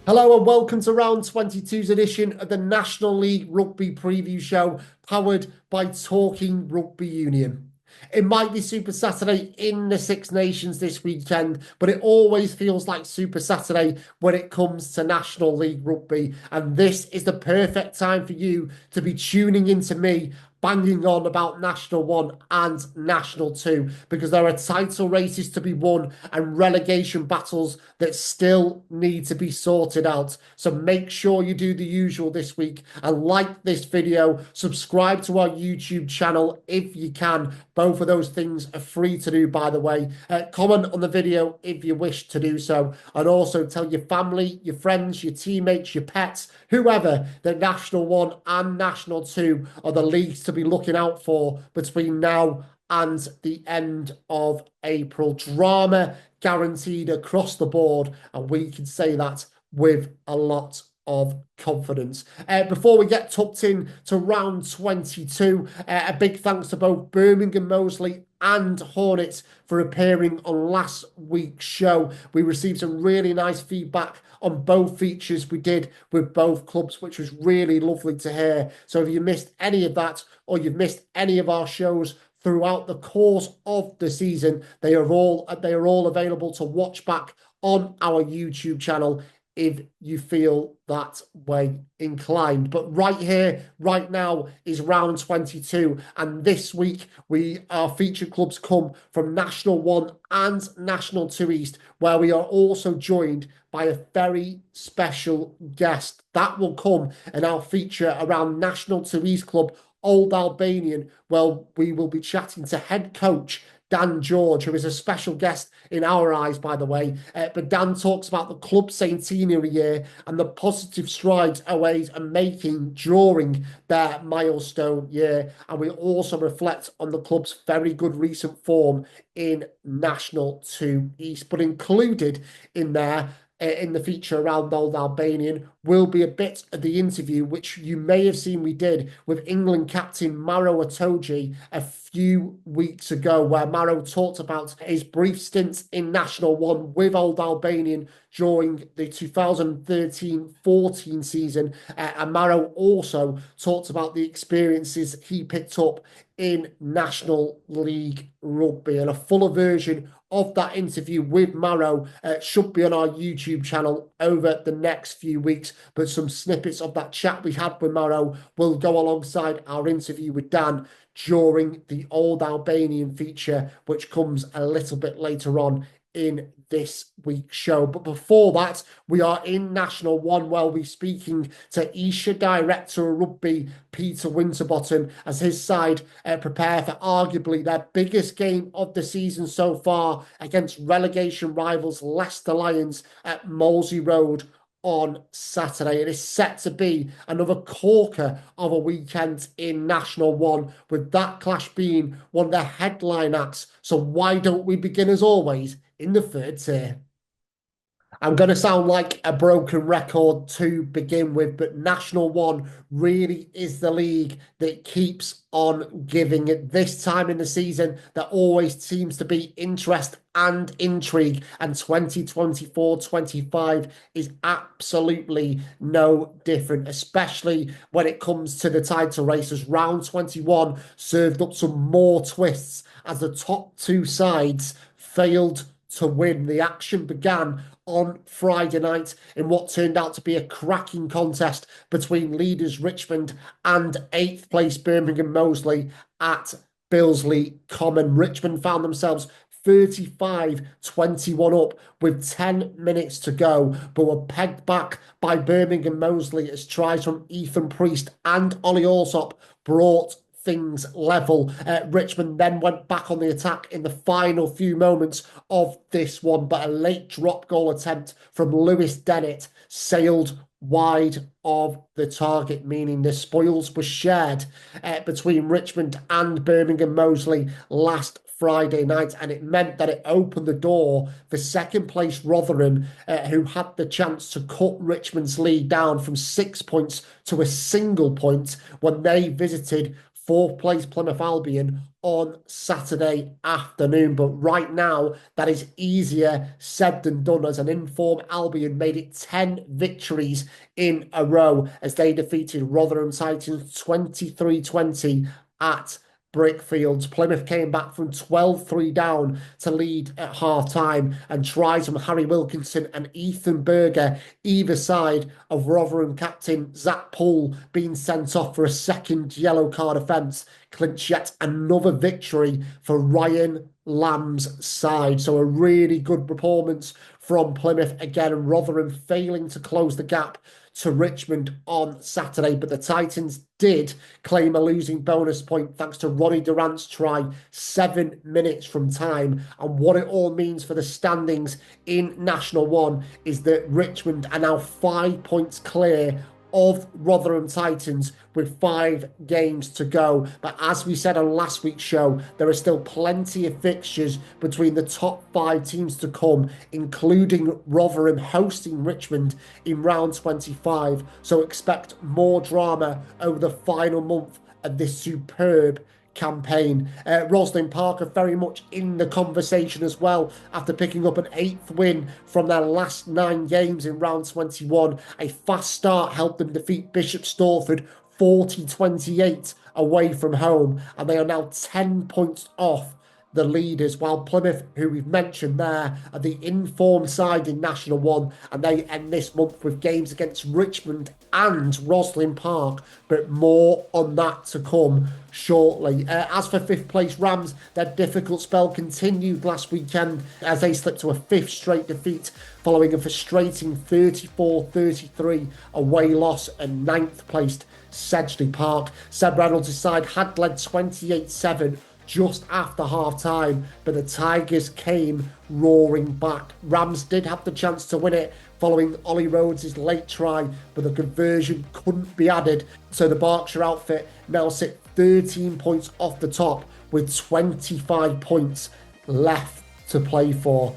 Hello and welcome to round 22's edition of the National League Rugby preview show powered by Talking Rugby Union. It might be Super Saturday in the Six Nations this weekend, but it always feels like Super Saturday when it comes to National League Rugby. And this is the perfect time for you to be tuning into me banging on about National 1 and National 2 because there are title races to be won and relegation battles that still need to be sorted out. So make sure you do the usual this week and like this video, subscribe to our YouTube channel if you can. Both of those things are free to do, by the way. Comment on the video if you wish to do so, and also tell your family, your friends, your teammates, your pets, whoever, that National 1 and National 2 are the leagues to be looking out for between now and the end of April. Drama guaranteed across the board, and we can say that with a lot of confidence. Before we get tucked in to round 22, a big thanks to both Birmingham Moseley and Hornets for appearing on last week's show. We received some really nice feedback on both features we did with both clubs, which was really lovely to hear. So if you missed any of that or you've missed any of our shows throughout the course of the season, they are all available to watch back on our YouTube channel if you feel that way inclined. But right here, right now is round 22. And this week, our featured clubs come from National 1 and National 2 East, where we are also joined by a very special guest. That will come in our feature around National 2 East club, Old Albanian. Well, we will be chatting to head coach Dan George, who is a special guest in our eyes, by the way. But Dan talks about the club's centenary year and the positive strides OAs are making during their milestone year. And we also reflect on the club's very good recent form in National 2 East. But included in there, in the feature around Old Albanian, will be a bit of the interview, which you may have seen we did with England captain Maro Itoje a few weeks ago, where Maro talked about his brief stints in National 1 with Old Albanian during the 2013-14 season. And Maro also talked about the experiences he picked up in National League Rugby. And a fuller version of that interview with Maro should be on our YouTube channel over the next few weeks. But some snippets of that chat we had with Maro will go alongside our interview with Dan during the Old Albanian feature, which comes a little bit later on in this week's show. But before that, we are in National 1 where we're speaking to Esher Director of Rugby, Peter Winterbottom, as his side prepare for arguably their biggest game of the season so far against relegation rivals Leicester Lions at Molesey Road on Saturday. It is set to be another corker of a weekend in National 1, with that clash being one of the headline acts. So why don't we begin, as always, in the third tier? I'm going to sound like a broken record to begin with, but National 1 really is the league that keeps on giving. At this time in the season, there always seems to be interest and intrigue, and 2024-25 is absolutely no different, especially when it comes to the title races. Round 21 served up some more twists as the top two sides failed to win. The action began on Friday night in what turned out to be a cracking contest between leaders Richmond and 8th place Birmingham Moseley at Billsley Common. Richmond found themselves 35-21 up with 10 minutes to go, but were pegged back by Birmingham Moseley as tries from Ethan Priest and Ollie Alsop brought things level. Richmond then went back on the attack in the final few moments of this one, but a late drop goal attempt from Lewis Dennett sailed wide of the target, meaning the spoils were shared between Richmond and Birmingham Moseley last Friday night, and it meant that it opened the door for second place Rotherham, who had the chance to cut Richmond's lead down from 6 points to a single point when they visited fourth place Plymouth Albion on Saturday afternoon. But right now, that is easier said than done, as an informed Albion made it 10 victories in a row as they defeated Rotherham Titans 23-20 at Brickfields. Plymouth came back from 12-3 down to lead at half-time, and tries from Harry Wilkinson and Ethan Berger either side of Rotherham captain Zach Poole being sent off for a second yellow card offence clinch yet another victory for Ryan Lamb's side. So a really good performance from Plymouth again, and Rotherham failing to close the gap to Richmond on Saturday. But the Titans did claim a losing bonus point thanks to Ronnie Durant's try 7 minutes from time. And what it all means for the standings in National 1 is that Richmond are now 5 points clear of Rotherham Titans with 5 games to go. But as we said on last week's show, there are still plenty of fixtures between the top 5 teams to come, including Rotherham hosting Richmond in round 25. So expect more drama over the final month of this superb campaign. Roslyn Park are very much in the conversation as well after picking up an 8th win from their last 9 games in round 21. A fast start helped them defeat Bishop Stortford 40-28 away from home, and they are now 10 points off the leaders, while Plymouth, who we've mentioned there, are the informed side in National 1, and they end this month with games against Richmond and Roslyn Park, but more on that to come shortly. As for 5th place Rams, their difficult spell continued last weekend as they slipped to a 5th straight defeat following a frustrating 34-33 away loss at 9th placed Sedgley Park. Seb Reynolds' side had led 28-7 just after half-time, but the Tigers came roaring back. Rams did have the chance to win it following Ollie Rhodes' late try, but the conversion couldn't be added, so the Berkshire outfit now sit 13 points off the top with 25 points left to play for.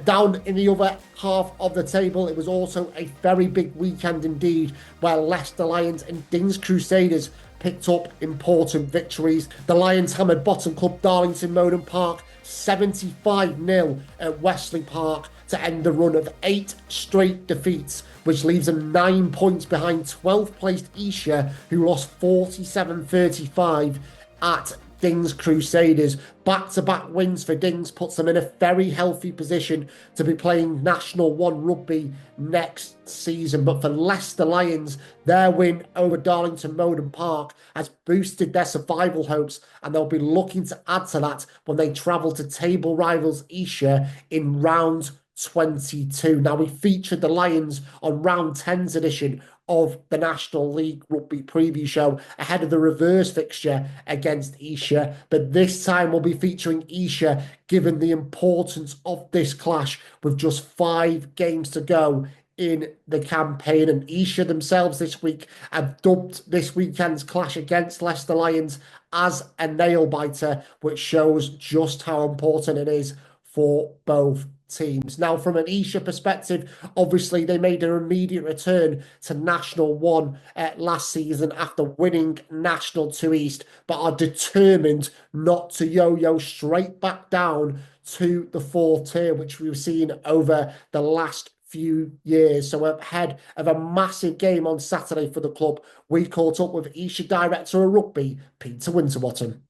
Down in the other half of the table, it was also a very big weekend indeed, where Leicester Lions and Dings Crusaders picked up important victories. The Lions hammered bottom club Darlington Moden Park 75-0 at Wesley Park to end the run of 8 straight defeats, which leaves them 9 points behind 12th placed Esher, who lost 47-35 at Dings Crusaders. Back-to-back wins for Dings puts them in a very healthy position to be playing National 1 rugby next season. But for Leicester Lions, their win over Darlington Moden Park has boosted their survival hopes, and they'll be looking to add to that when they travel to table rivals Esher in round 22. Now, we featured the Lions on round 10's edition of the National League Rugby preview show ahead of the reverse fixture against Esher, but this time we'll be featuring Esher given the importance of this clash with just 5 games to go in the campaign. And Esher themselves this week have dubbed this weekend's clash against Leicester Lions as a nail-biter, which shows just how important it is for both teams. Now, from an Esher perspective, obviously they made an immediate return to National 1 last season after winning National 2 East, but are determined not to yo-yo straight back down to the 4th tier, which we've seen over the last few years. So ahead of a massive game on Saturday for the club, we caught up with Esher Director of Rugby, Peter Winterbottom.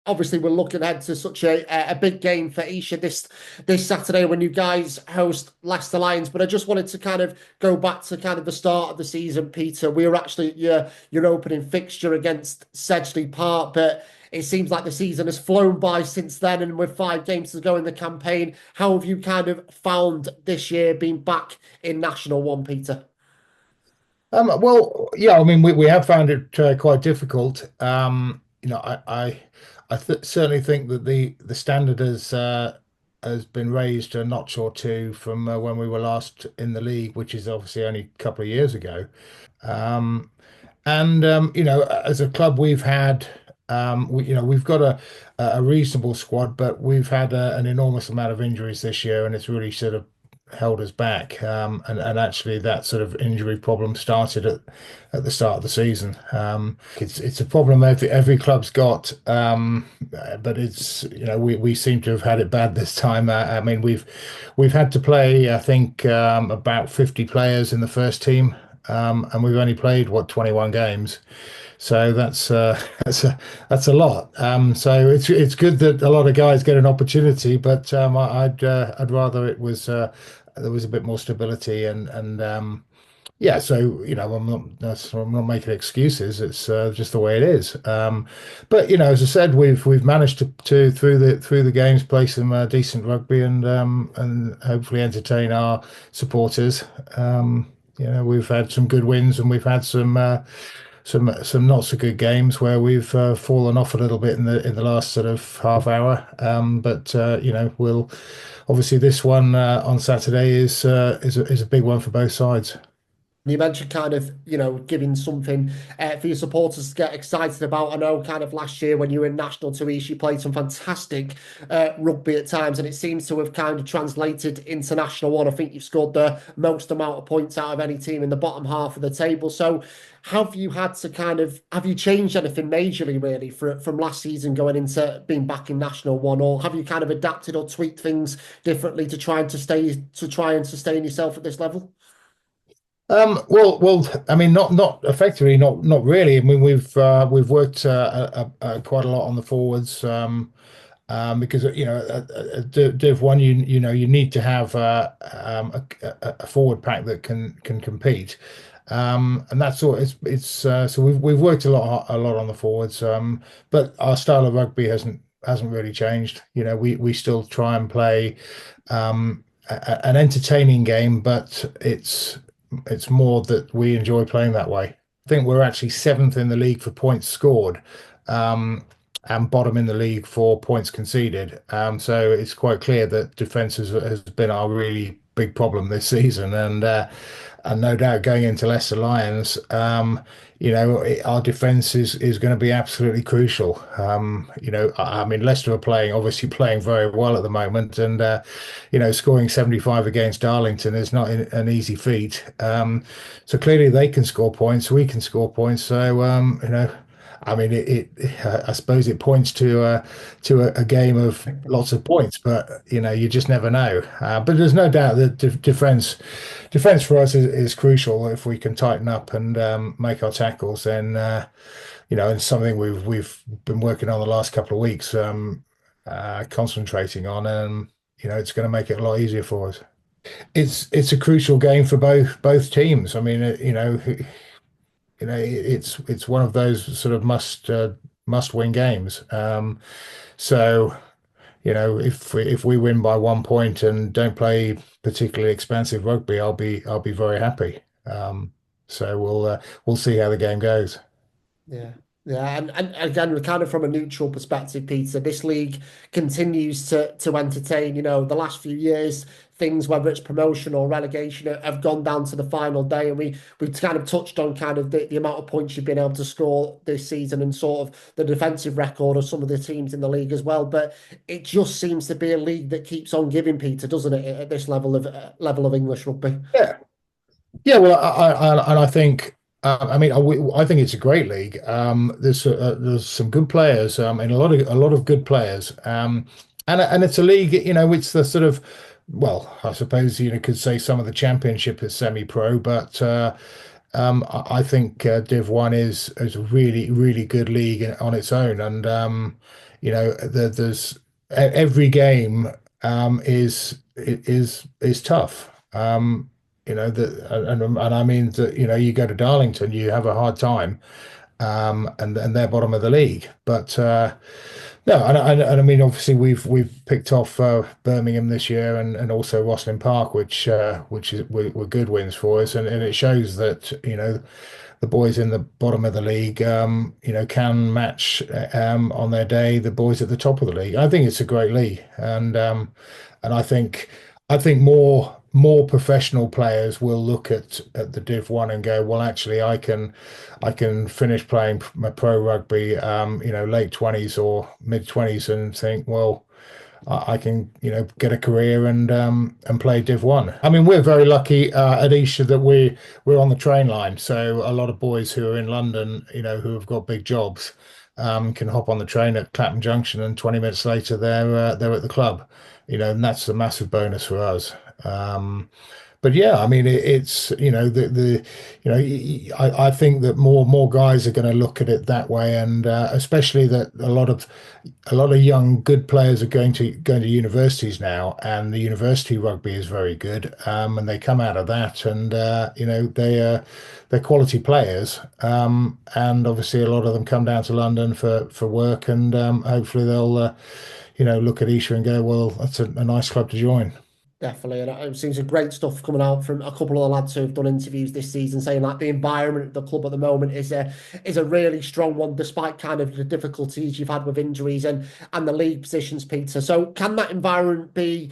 Obviously, we're looking ahead to such a big game for Esher this Saturday when you guys host Leicester Lions. But I just wanted to kind of go back to kind of the start of the season, Peter. We were actually at your opening fixture against Sedgley Park, but it seems like the season has flown by since then, and with 5 games to go in the campaign, how have you kind of found this year being back in National 1, Peter? Well, yeah, I mean, we have found it quite difficult. Certainly think that the standard has been raised a notch or two from when we were last in the league, which is obviously only a couple of years ago. Um, as a club, we've got a reasonable squad, but we've had an enormous amount of injuries this year, and it's really sort of held us back. And actually that sort of injury problem started at the start of the season. It's a problem every club's got, but it's we seem to have had it bad this time. I mean we've had to play I think about 50 players in the first team, and we've only played 21 games. So that's that's a lot. So it's good that a lot of guys get an opportunity, but I'd rather it was there was a bit more stability and yeah. So I'm not making excuses. It's just the way it is. But as I said, we've managed to through the games play some decent rugby and hopefully entertain our supporters. We've had some good wins and we've had some not so good games where we've fallen off a little bit in the last sort of half hour. But we'll obviously this one on Saturday is a big one for both sides. You mentioned kind of, giving something for your supporters to get excited about. I know kind of last year when you were in National 2 you played some fantastic rugby at times, and it seems to have kind of translated into National 1. I think you've scored the most amount of points out of any team in the bottom half of the table. So have you changed anything majorly really from last season going into being back in National 1, or have you kind of adapted or tweaked things differently to try and sustain yourself at this level? Well, I mean, not effectively, not really. I mean, we've worked quite a lot on the forwards, because Div 1, you need to have a forward pack that can compete, and that's all. So we've worked a lot on the forwards, but our style of rugby hasn't really changed. We still try and play an entertaining game, but it's more that we enjoy playing that way. I think we're actually seventh in the league for points scored, and bottom in the league for points conceded. So it's quite clear that defence has been our really big problem this season, and no doubt going into Leicester Lions, our defence is going to be absolutely crucial. I mean, Leicester are obviously playing very well at the moment, and scoring 75 against Darlington is not an easy feat. So clearly they can score points, we can score points. So I mean, I suppose it points to a game of lots of points, but you just never know. But there's no doubt that defense for us is crucial. If we can tighten up and make our tackles, then it's something we've been working on the last couple of weeks, concentrating on, and it's going to make it a lot easier for us. It's a crucial game for both teams. I mean, it's one of those sort of must win games. So if we win by 1 point and don't play particularly expansive rugby, I'll be very happy. So we'll see how the game goes. Yeah. Yeah, and again, kind of from a neutral perspective, Peter, this league continues to entertain. The last few years, things, whether it's promotion or relegation, have gone down to the final day, and we've kind of touched on kind of the amount of points you've been able to score this season and sort of the defensive record of some of the teams in the league as well. But it just seems to be a league that keeps on giving, Peter, doesn't it, at this level of English rugby? Yeah, yeah. Well, I think. I mean, I think it's a great league. There's some good players, and a lot of good players. And it's a league. It's the sort of, well, I suppose could say some of the championship is semi-pro, but I think Div 1 is a really good league on its own, and there's every game is tough. And I mean that you go to Darlington, you have a hard time, and they're bottom of the league. But no, and I mean obviously we've picked off Birmingham this year and also Rosslyn Park, were good wins for us, and it shows that the boys in the bottom of the league can match on their day the boys at the top of the league. I think it's a great league, and I think more professional players will look at the Div 1 and go, well, actually, I can finish playing my pro rugby, late 20s or mid 20s, and think, well, I can, get a career and play Div 1. I mean, we're very lucky at Esher that we're on the train line. So a lot of boys who are in London, who have got big jobs, can hop on the train at Clapham Junction, and 20 minutes later they're at the club, and that's a massive bonus for us. But yeah, I mean, it's I think that more guys are going to look at it that way, and especially that a lot of young good players are going to universities now, and the university rugby is very good, and they come out of that, and they're quality players, and obviously a lot of them come down to London for work, and hopefully they'll look at Esher and go, well, that's a nice club to join. Definitely, and it seems great stuff coming out from a couple of the lads who have done interviews this season, saying like the environment at the club at the moment is a really strong one, despite kind of the difficulties you've had with injuries and the league positions, Peter. So, can that environment be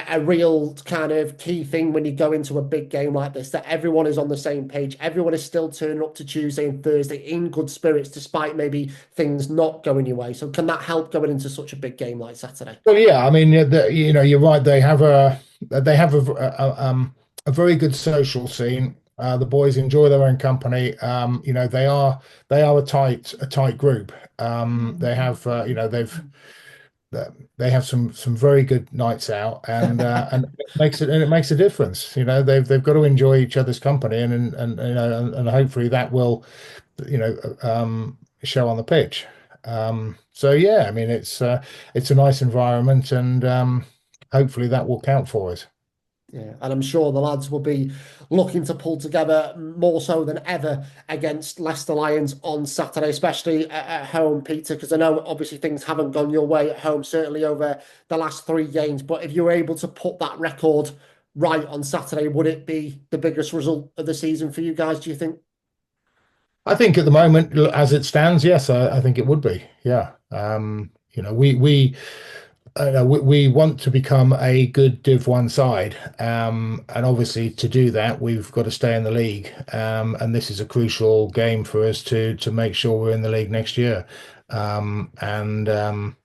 a real kind of key thing when you go into a big game like this? That everyone is on the same page, everyone is still turning up to Tuesday and Thursday in good spirits, despite maybe things not going your way. So, can that help going into such a big game like Saturday? Well, yeah, I mean, you're right. They have a very good social scene. The boys enjoy their own company. They are a tight group. They have some very good nights out, and it makes a difference. They've got to enjoy each other's company, and hopefully that will show on the pitch. So yeah, I mean, it's a nice environment, and hopefully that will count for us. Yeah, and I'm sure the lads will be looking to pull together more so than ever against Leicester Lions on Saturday, especially at home, Peter, because I know obviously things haven't gone your way at home, certainly over the last three games. But if you're able to put that record right on Saturday, would it be the biggest result of the season for you guys, do you think? I think at the moment, as it stands, yes, I think it would be. Yeah. We want to become a good Div 1 side. And obviously to do that, we've got to stay in the league. And this is a crucial game for us to make sure we're in the league next year. And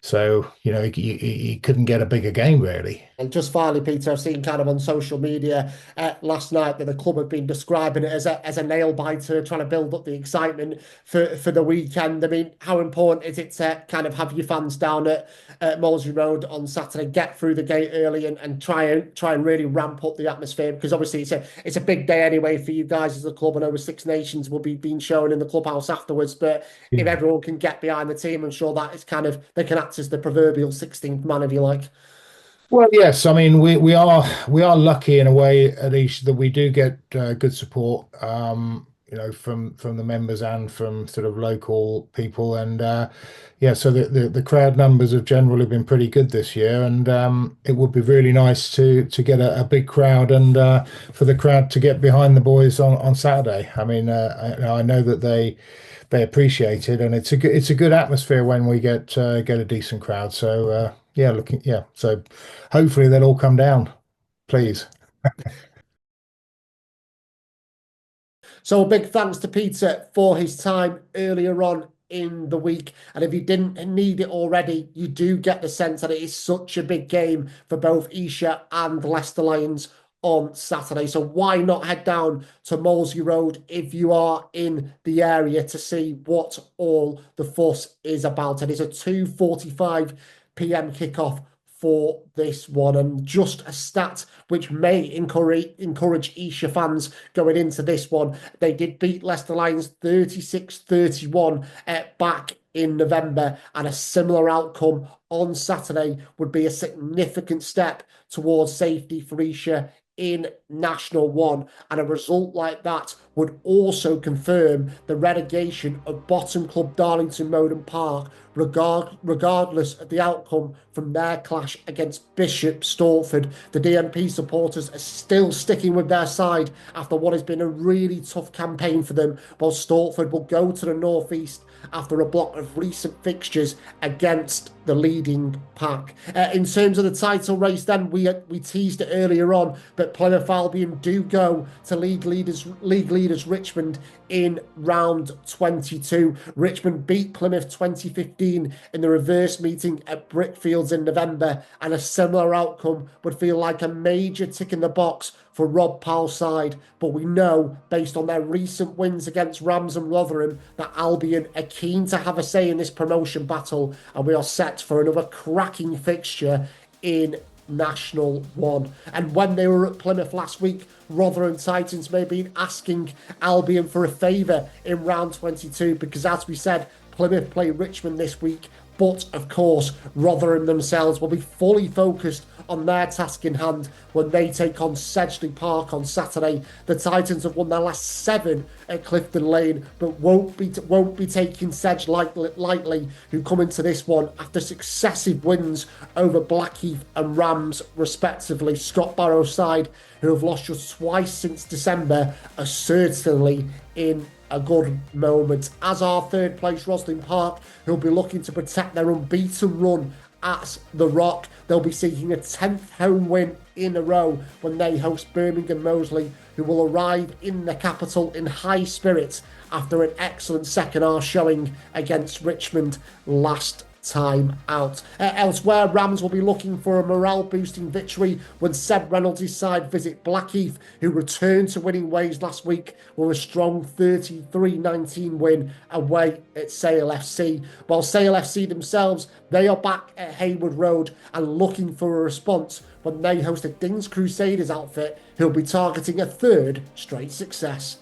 so, you couldn't get a bigger game, really. And just finally, Peter, I've seen kind of on social media last night that the club have been describing it as a nail biter, trying to build up the excitement for the weekend. I mean, how important is it to kind of have your fans down at Molesey Road on Saturday, get through the gate early and try and really ramp up the atmosphere? Because obviously it's a big day anyway for you guys as a club. I know Six Nations will be being shown in the clubhouse afterwards, but if Yeah. everyone can get behind the team, I'm sure that is kind of they can act as the proverbial 16th man, if you like. Well, yes. I mean, we are lucky in a way at each that we do get good support, from the members and from sort of local people, and yeah. So the crowd numbers have generally been pretty good this year, and it would be really nice to get a big crowd, and for the crowd to get behind the boys on Saturday. I mean, I know that they appreciate it, and it's a good atmosphere when we get a decent crowd. So yeah. So hopefully they'll all come down, please. So a big thanks to Peter for his time earlier on in the week. And if you didn't need it already, you do get the sense that it is such a big game for both Esher and Leicester Lions on Saturday. So why not head down to Molesey Road if you are in the area to see what all the fuss is about. It is a 2:45 p.m. kickoff for this one. And just a stat which may encourage Esher fans going into this one. They did beat Leicester Lions 36-31 back in November, and a similar outcome on Saturday would be a significant step towards safety for Esher in National 1, and a result like that would also confirm the relegation of bottom club Darlington Moden Park, regardless of the outcome from their clash against Bishop Stortford. The DMP supporters are still sticking with their side after what has been a really tough campaign for them, while Stortford will go to the North East after a block of recent fixtures against the leading pack. In terms of the title race then, we teased it earlier on, but Plymouth Albion do go to league leaders Richmond in round 22. Richmond beat Plymouth 2015 in the reverse meeting at Brickfields in November, and a similar outcome would feel like a major tick in the box for Rob Powell's side. But we know, based on their recent wins against Rams and Rotherham, that Albion are keen to have a say in this promotion battle, and we are set for another cracking fixture in National 1. And when they were at Plymouth last week, Rotherham Titans may have been asking Albion for a favour in round 22, because as we said, Plymouth play Richmond this week. But of course, Rotherham themselves will be fully focused on their task in hand when they take on Sedgley Park on Saturday. The Titans have won their last 7 at Clifton Lane, but won't be taking Sedge lightly, who come into this one after successive wins over Blackheath and Rams, respectively. Scott Barrow's side, who have lost just twice since December, are certainly in a good moment, as are third place Roslyn Park, who'll be looking to protect their unbeaten run at the Rock. They'll be seeking a 10th home win in a row when they host Birmingham Moseley, who will arrive in the capital in high spirits after an excellent second half showing against Richmond last time out. Elsewhere, Rams will be looking for a morale-boosting victory when Seb Reynolds' side visit Blackheath, who returned to winning ways last week with a strong 33-19 win away at Sale FC. While Sale FC themselves, they are back at Hayward Road and looking for a response when they host a Dings Crusaders outfit who'll be targeting a 3rd straight success.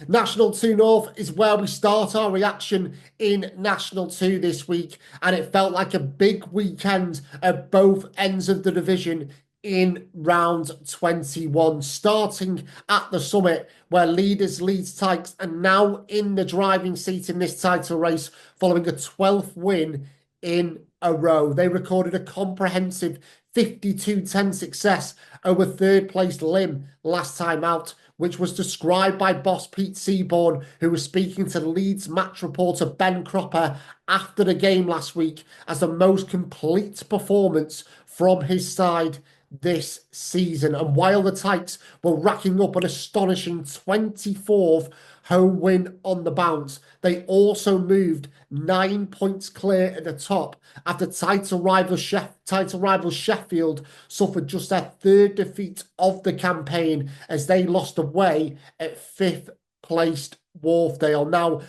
National 2 North is where we start our reaction in National 2 this week, and it felt like a big weekend at both ends of the division in round 21, starting at the summit where leaders Leeds Tykes are now in the driving seat in this title race following a 12th win in a row. They recorded a comprehensive 52-10 success over third place Lim last time out, which was described by boss Pete Seaborn, who was speaking to Leeds match reporter Ben Cropper after the game last week, as the most complete performance from his side this season. And while the Tykes were racking up an astonishing 24th home win on the bounce, they also moved 9 points clear at the top after title rival Sheffield suffered just their 3rd defeat of the campaign as they lost away at 5th placed Wharfdale. Now,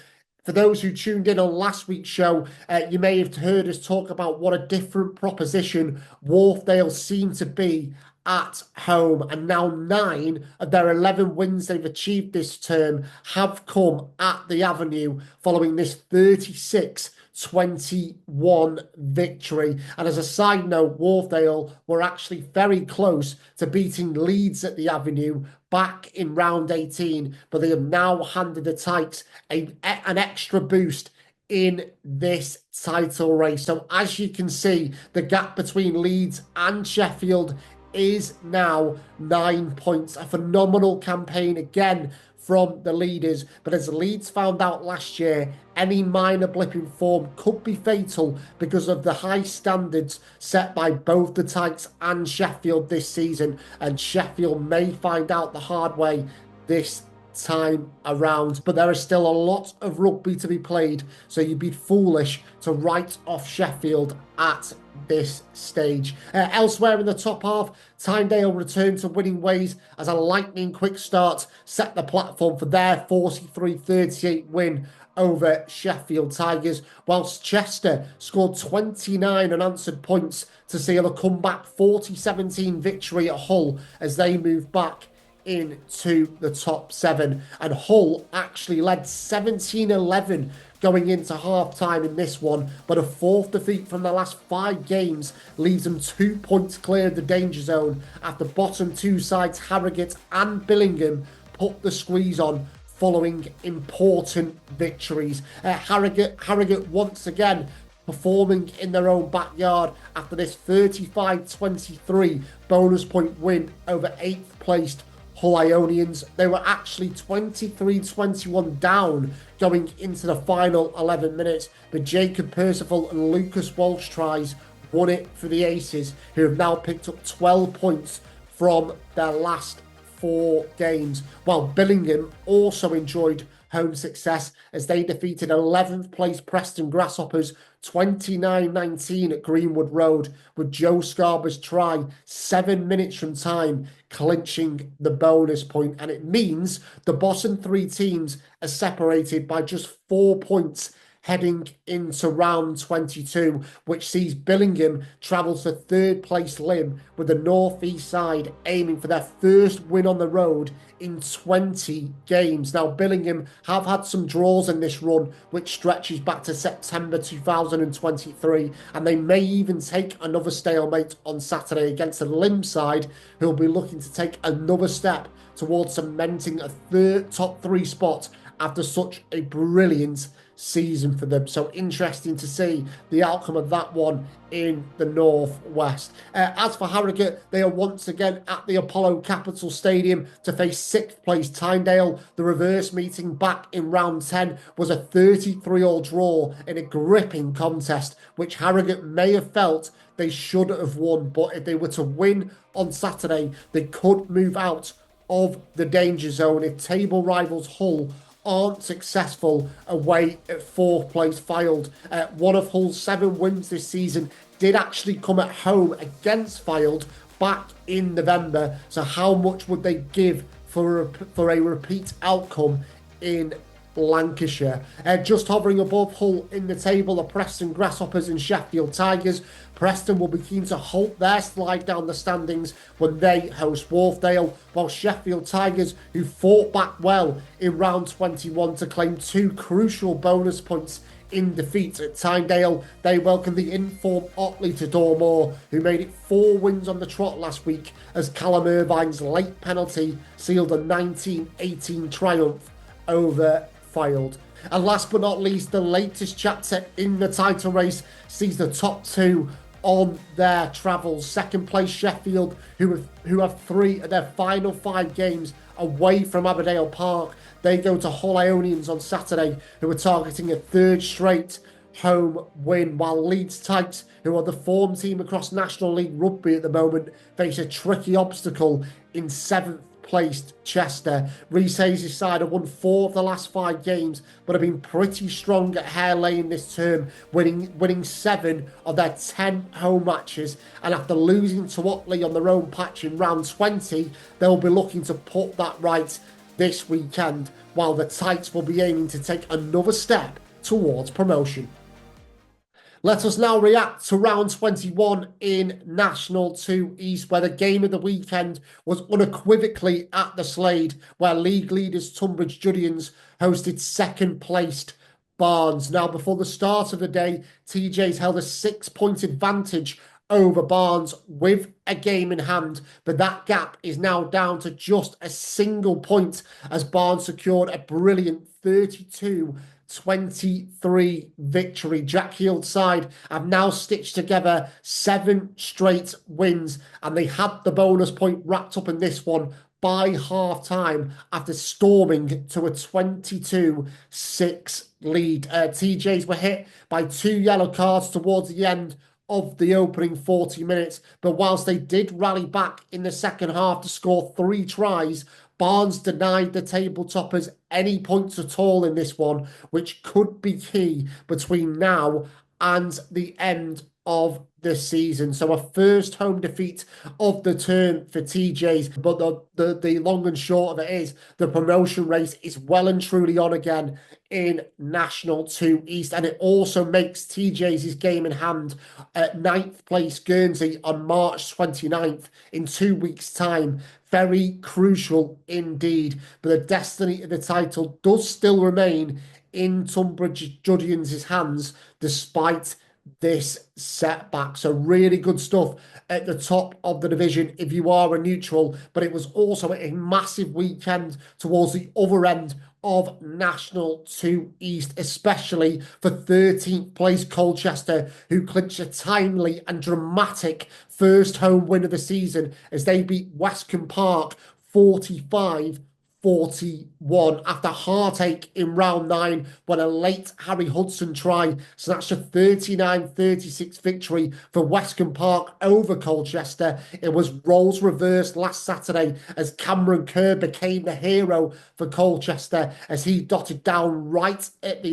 for those who tuned in on last week's show, you may have heard us talk about what a different proposition Wharfdale seem to be at home, and now 9 of their 11 wins they've achieved this term have come at the Avenue following this 36-21 victory. And as a side note, Wharfdale were actually very close to beating Leeds at the Avenue back in round 18, but they have now handed the Tykes an extra boost in this title race. So as you can see, the gap between Leeds and Sheffield is now 9 points. A phenomenal campaign again from the leaders, but as Leeds found out last year, any minor blip in form could be fatal because of the high standards set by both the Tykes and Sheffield this season, and Sheffield may find out the hard way this time around. But there is still a lot of rugby to be played, so you'd be foolish to write off Sheffield at this stage. Elsewhere in the top half, Tynedale returned to winning ways as a lightning quick start set the platform for their 43-38 win over Sheffield Tigers, whilst Chester scored 29 unanswered points to seal a comeback 40-17 victory at Hull as they moved back into the top 7. And Hull actually led 17-11 going into half-time in this one, but a 4th defeat from their last 5 games leaves them 2 points clear of the danger zone after bottom 2 sides Harrogate and Billingham put the squeeze on following important victories. Harrogate once again performing in their own backyard after this 35-23 bonus point win over 8th placed Hull Ionians. They were actually 23-21 down going into the final 11 minutes, but Jacob Percival and Lucas Walsh tries won it for the Aces, who have now picked up 12 points from their last 4 games, while Billingham also enjoyed home success as they defeated 11th place Preston Grasshoppers 29-19 at Greenwood Road, with Joe Scarber's try 7 minutes from time clinching the bonus point. And it means the bottom 3 teams are separated by just 4 points heading into round 22, which sees Billingham travel to 3rd place Lim, with the North East side aiming for their first win on the road in 20 games. Now, Billingham have had some draws in this run, which stretches back to September 2023, and they may even take another stalemate on Saturday against the Lim side, who will be looking to take another step towards cementing a top 3 spot after such a brilliant season for them. So interesting to see the outcome of that one in the Northwest. As for Harrogate, they are once again at the Apollo Capital Stadium to face 6th place Tyndale. The reverse meeting back in round 10 was a 33-all draw in a gripping contest, which Harrogate may have felt they should have won, but if they were to win on Saturday, they could move out of the danger zone if table rivals Hull aren't successful away at 4th place Fylde. One of Hull's 7 wins this season did actually come at home against Fylde back in November. So how much would they give for a repeat outcome in Lancashire? Just hovering above Hull in the table are Preston Grasshoppers and Sheffield Tigers. Preston will be keen to halt their slide down the standings when they host Wharfdale, while Sheffield Tigers, who fought back well in round 21 to claim 2 crucial bonus points in defeat at Tyndale, they welcome the informed Otley to Dormore, who made it 4 wins on the trot last week as Callum Irvine's late penalty sealed a 19-18 triumph over Fylde. And last but not least, the latest chapter in the title race sees the top 2 on their travels. 2nd place Sheffield, who have 3 of their final 5 games away from Aberdale Park. They go to Hull Ionians on Saturday, who are targeting a 3rd straight home win, while Leeds Tykes, who are the form team across National League Rugby at the moment, face a tricky obstacle in 7th placed Chester. Rhys Hayes' side have won 4 of the last 5 games, but have been pretty strong at Hare Lane this term, winning 7 of their 10 home matches. And after losing to Otley on their own patch in round 20, they'll be looking to put that right this weekend, while the Tights will be aiming to take another step towards promotion. Let us now react to round 21 in National 2 East, where the game of the weekend was unequivocally at the Slade, where league leaders Tonbridge Juddians hosted 2nd placed Barnes. Now, before the start of the day, TJ's held a 6-point advantage over Barnes with a game in hand, but that gap is now down to just a single point as Barnes secured a brilliant 32-23 victory. Jack Heald's side have now stitched together 7 straight wins, and they had the bonus point wrapped up in this one by half-time after storming to a 22-6 lead. TJs were hit by 2 yellow cards towards the end of the opening 40 minutes, but whilst they did rally back in the second half to score 3 tries, Barnes denied the table toppers any points at all in this one, which could be key between now and the end of the season. So a first home defeat of the term for TJs, but the long and short of it is the promotion race is well and truly on again in National 2 East, and it also makes TJ's game in hand at 9th place Guernsey on March 29th in 2 weeks' time very crucial indeed. But the destiny of the title does still remain in Tonbridge Juddians' hands despite this setback. So really good stuff at the top of the division if you are a neutral, but it was also a massive weekend towards the other end of National 2 East, especially for 13th place Colchester, who clinched a timely and dramatic first home win of the season as they beat Westcombe Park 45-41 after heartache in round 9 when a late Harry Hudson try snatched a 39-36 victory for Westcombe Park over Colchester. It was roles reversed last Saturday as Cameron Kerr became the hero for Colchester as he dotted down right at the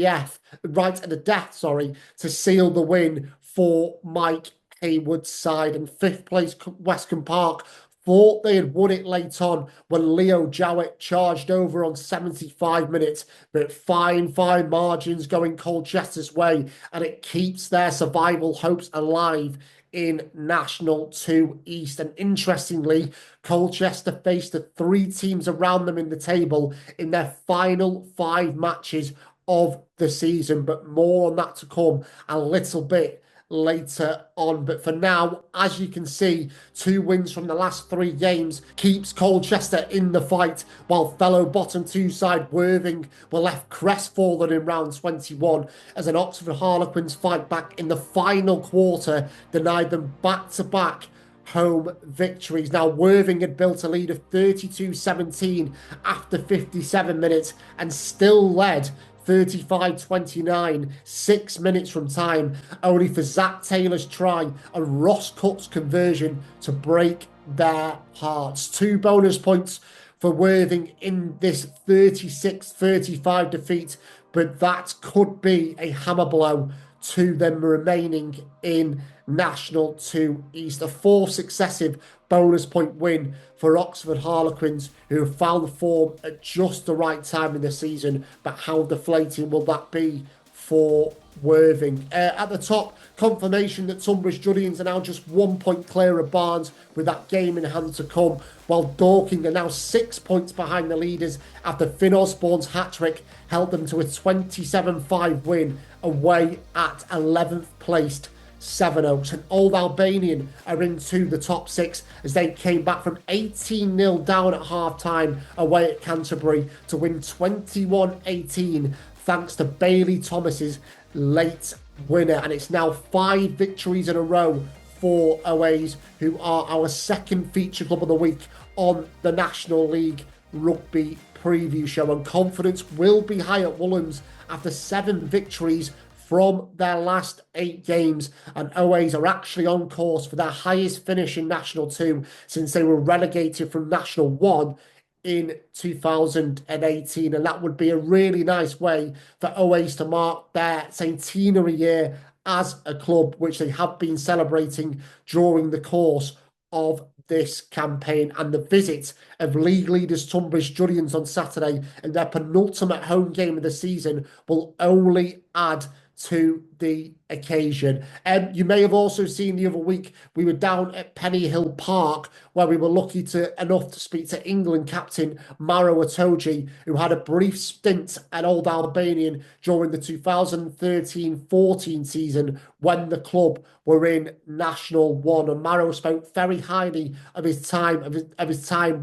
death, to seal the win for Mike Haywood's side. And fifth place Westcombe Park thought they had won it late on when Leo Jowett charged over on 75 minutes, but fine margins going Colchester's way, and it keeps their survival hopes alive in National 2 East. And interestingly, Colchester faced the 3 teams around them in the table in their final 5 matches of the season, but more on that to come a little bit later on. But for now, as you can see, 2 wins from the last 3 games keeps Colchester in the fight, while fellow bottom 2 side Worthing were left crestfallen in round 21 as an Oxford Harlequins fight back in the final quarter denied them back-to-back home victories. Now, Worthing had built a lead of 32-17 after 57 minutes and still led 35-29, 6 minutes from time, only for Zach Taylor's try and Ross Cutt's conversion to break their hearts. 2 bonus points for Worthing in this 36-35 defeat, but that could be a hammer blow to them remaining in National 2 East. A 4th successive bonus point win for Oxford Harlequins, who have found form at just the right time in the season. But how deflating will that be for Worthing? At the top, confirmation that Tonbridge Juddians are now just 1 point clear of Barnes with that game in hand to come, while Dorking are now 6 points behind the leaders after Finn Osborne's hat-trick held them to a 27-5 win away at 11th placed Sevenoaks. And Old Albanian are into the top 6 as they came back from 18-0 down at half-time away at Canterbury to win 21-18 thanks to Bailey Thomas's late winner. And it's now 5 victories in a row for OAs, who are our second feature club of the week on the National League Rugby preview show. And confidence will be high at Woollands after 7 victories from their last 8 games, and OAs are actually on course for their highest finish in National 2 since they were relegated from National 1 in 2018. And that would be a really nice way for OAs to mark their centenary year as a club, which they have been celebrating during the course of this campaign. And the visit of league leaders Tonbridge Juddians on Saturday and their penultimate home game of the season will only add to the occasion. You may have also seen the other week we were down at Pennyhill Park, where we were lucky enough to speak to England captain Maro Itoje, who had a brief stint at Old Albanian during the 2013-14 season when the club were in National 1. And Maro spoke very highly of his time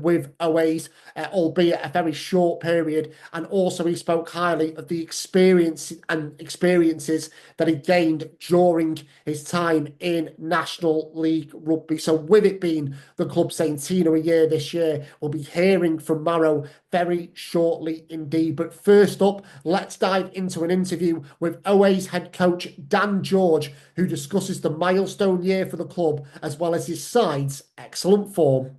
with OAs, albeit a very short period, and also he spoke highly of the experiences that he gained during his time in National League Rugby. So with it being the club's centenary year this year, we'll be hearing from Maro very shortly indeed. But first up, let's dive into an interview with OA's head coach Dan George, who discusses the milestone year for the club as well as his side's excellent form.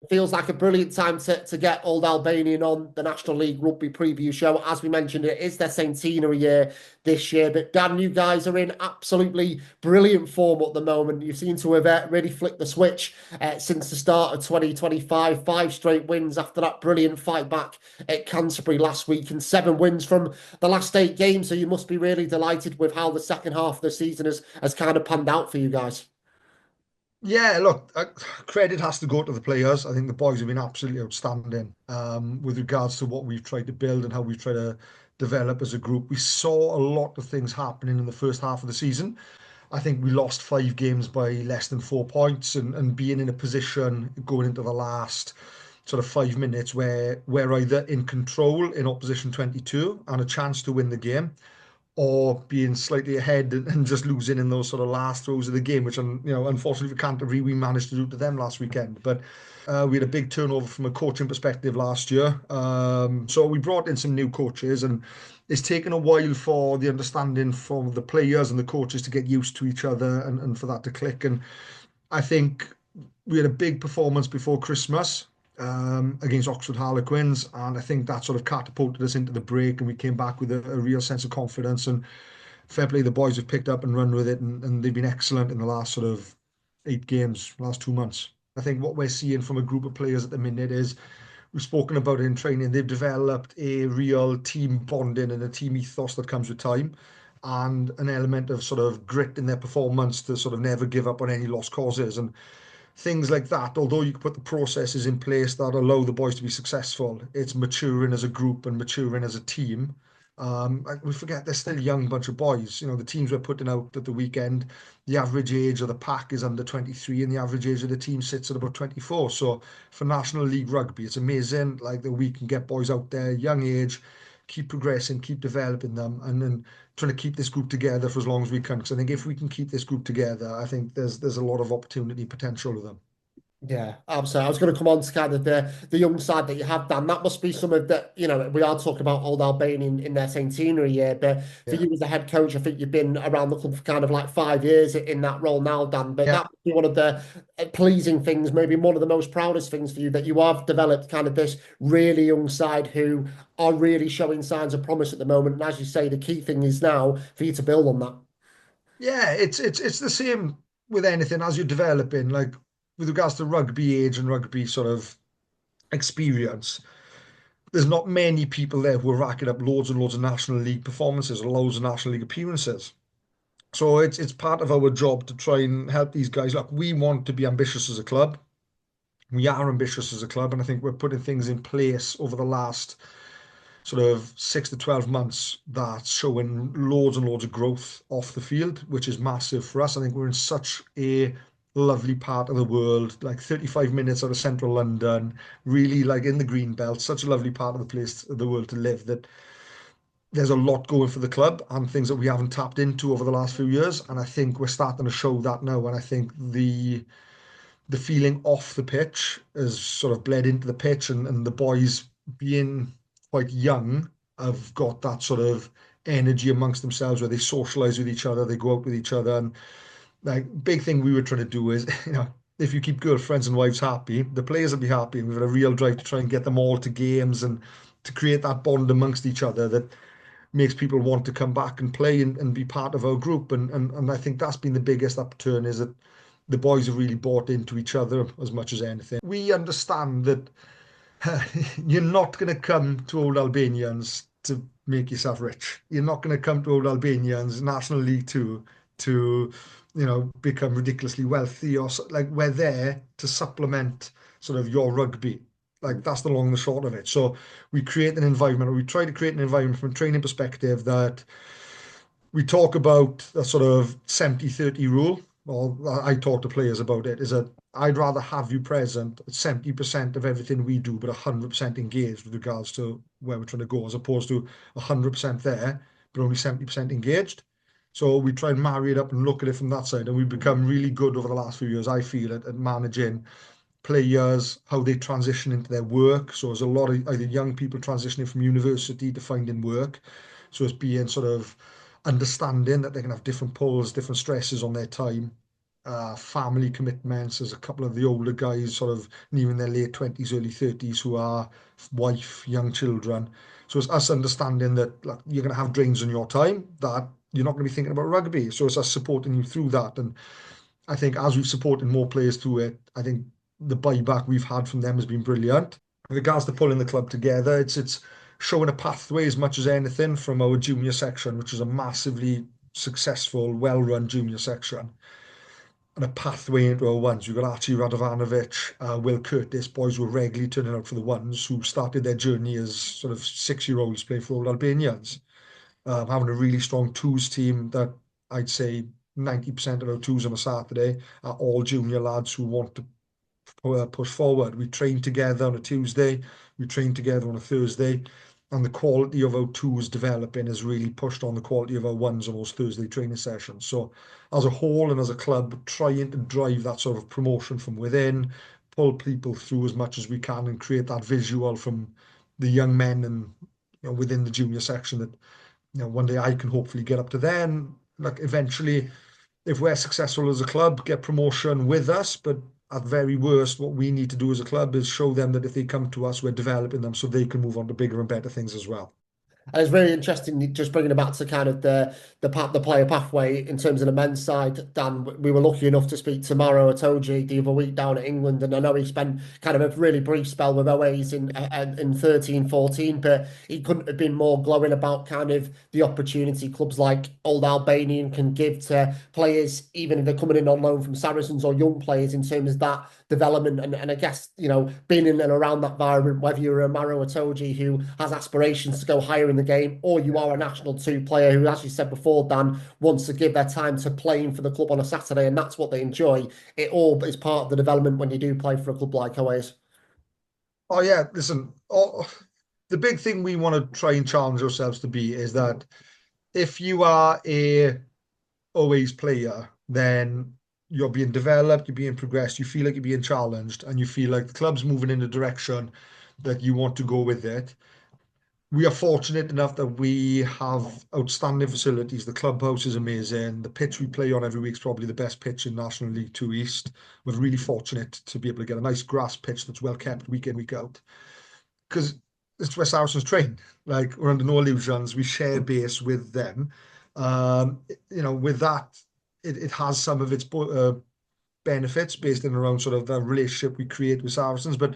Feels like a brilliant time to get Old Albanian on the National League Rugby preview show. As we mentioned, it is their centenary year this year. But Dan, you guys are in absolutely brilliant form at the moment. You seem to have really flicked the switch since the start of 2025. 5 straight wins after that brilliant fight back at Canterbury last week, and 7 wins from the last 8 games. So you must be really delighted with how the second half of the season has kind of panned out for you guys. Yeah, look, credit has to go to the players. I think the boys have been absolutely outstanding with regards to what we've tried to build and how we've tried to develop as a group. We saw a lot of things happening in the first half of the season. I think we lost 5 games by less than 4 points, and being in a position going into the last sort of 5 minutes where we're either in control in opposition 22 and a chance to win the game, or being slightly ahead and just losing in those sort of last throws of the game, which, unfortunately for Canterbury, we managed to do to them last weekend. But we had a big turnover from a coaching perspective last year. So we brought in some new coaches, and it's taken a while for the understanding from the players and the coaches to get used to each other and for that to click. And I think we had a big performance before Christmas against Oxford Harlequins, and I think that sort of catapulted us into the break, and we came back with a real sense of confidence. And fair play, the boys have picked up and run with it, and they've been excellent in the last sort of 8 games, last 2 months. I think what we're seeing from a group of players at the minute is, we've spoken about it in training, they've developed a real team bonding and a team ethos that comes with time, and an element of sort of grit in their performance to sort of never give up on any lost causes. And things like that, although you can put the processes in place that allow the boys to be successful, it's maturing as a group and maturing as a team. We forget they're still a young bunch of boys. The teams we're putting out at the weekend, the average age of the pack is under 23, and the average age of the team sits at about 24. So for National League Rugby, it's amazing like that we can get boys out there, young age, keep progressing, keep developing them, and then trying to keep this group together for as long as we can. Because I think if we can keep this group together, I think there's a lot of opportunity potential with them. Yeah, absolutely. I was going to come on to kind of the young side that you have, Dan. That must be some of the, we are talking about Old Albanian in their centenary year, but for Yeah. you as a head coach, I think you've been around the club for kind of like 5 years in that role now, Dan. But Yeah. that must be one of the pleasing things, maybe one of the most proudest things for you, that you have developed kind of this really young side who are really showing signs of promise at the moment. And as you say, the key thing is now for you to build on that. Yeah, it's the same with anything as you're developing, like with regards to rugby age and rugby sort of experience. There's not many people there who are racking up loads and loads of National League performances or loads of National League appearances. So it's part of our job to try and help these guys. Look, we want to be ambitious as a club. We are ambitious as a club, and I think we're putting things in place over the last sort of 6 to 12 months that's showing loads and loads of growth off the field, which is massive for us. I think we're in such a lovely part of the world, like 35 minutes out of central London, really like in the green belt, such a lovely part of the place of the world to live, that there's a lot going for the club and things that we haven't tapped into over the last few years. And I think we're starting to show that now. And I think the feeling off the pitch has sort of bled into the pitch, and the boys being quite young have got that sort of energy amongst themselves where they socialize with each other, they go out with each other. And like, big thing we were trying to do is, if you keep girlfriends and wives happy, the players will be happy. And we've had a real drive to try and get them all to games and to create that bond amongst each other that makes people want to come back and play and be part of our group. And I think that's been the biggest upturn, is that the boys have really bought into each other as much as anything. We understand that you're not going to come to Old Albanians to make yourself rich. You're not going to come to Old Albanians, National League Two, to become ridiculously wealthy, or like, we're there to supplement sort of your rugby. Like, that's the long and the short of it. So we create an environment, or we try to create an environment from a training perspective, that we talk about a sort of 70-30 rule. Well, I talk to players about it, is that I'd rather have you present at 70% of everything we do, but 100% engaged with regards to where we're trying to go, as opposed to 100% there, but only 70% engaged. So we try and marry it up and look at it from that side. And we've become really good over the last few years, I feel, at managing players, how they transition into their work. So there's a lot of either young people transitioning from university to finding work. So it's being sort of understanding that they can have different pulls, different stresses on their time, family commitments. There's a couple of the older guys, sort of near in their late 20s, early 30s, who are wife, young children. So it's us understanding that, like, you're going to have drains on your time, that you're not going to be thinking about rugby. So it's us supporting you through that. And I think as we've supported more players through it, I think the buyback we've had from them has been brilliant. With regards to pulling the club together, it's showing a pathway as much as anything from our junior section, which is a massively successful, well-run junior section, and a pathway into our ones. We've got Archie Radovanovic, Will Curtis, boys who are regularly turning out for the ones, who started their journey as sort of 6-year-olds playing for Old Albanians. Having a really strong twos team that I'd say 90% of our twos on a Saturday are all junior lads who want to push forward. We train together on a Tuesday, we train together on a Thursday. and the quality of our twos developing has really pushed on the quality of our ones on those Thursday training sessions. So as a whole and as a club, trying to drive that sort of promotion from within, pull people through as much as we can and create that visual from the young men and within the junior section that one day I can hopefully get up to then. Like eventually, if we're successful as a club, get promotion with us, but at very worst, what we need to do as a club is show them that if they come to us, we're developing them so they can move on to bigger and better things as well. And it's really interesting, just bringing it back to kind of the player pathway in terms of the men's side. Dan, we were lucky enough to speak to Maro Itoje the other week down at England, and I know he spent kind of a really brief spell with OAs in 13-14, but he couldn't have been more glowing about kind of the opportunity clubs like Old Albanian can give to players, even if they're coming in on loan from Saracens or young players, in terms of that development. And I guess, being in and around that environment, whether you're a Maro Itoje who has aspirations to go higher in the game, or you are a National 2 player who, as you said before, Dan, wants to give their time to playing for the club on a Saturday, and that's what they enjoy. It all is part of the development when you do play for a club like OAs. Oh yeah, listen, the big thing we want to try and challenge ourselves to be is that if you are a OAs player, then you're being developed, you're being progressed, you feel like you're being challenged, and you feel like the club's moving in a direction that you want to go with it. We are fortunate enough that we have outstanding facilities. The clubhouse is amazing. The pitch we play on every week is probably the best pitch in National League 2 East. We're really fortunate to be able to get a nice grass pitch that's well kept week in, week out. Because it's where Saracens train. Like, we're under no illusions. We share base with them. With that, it has some of its benefits based in around sort of the relationship we create with Saracens. But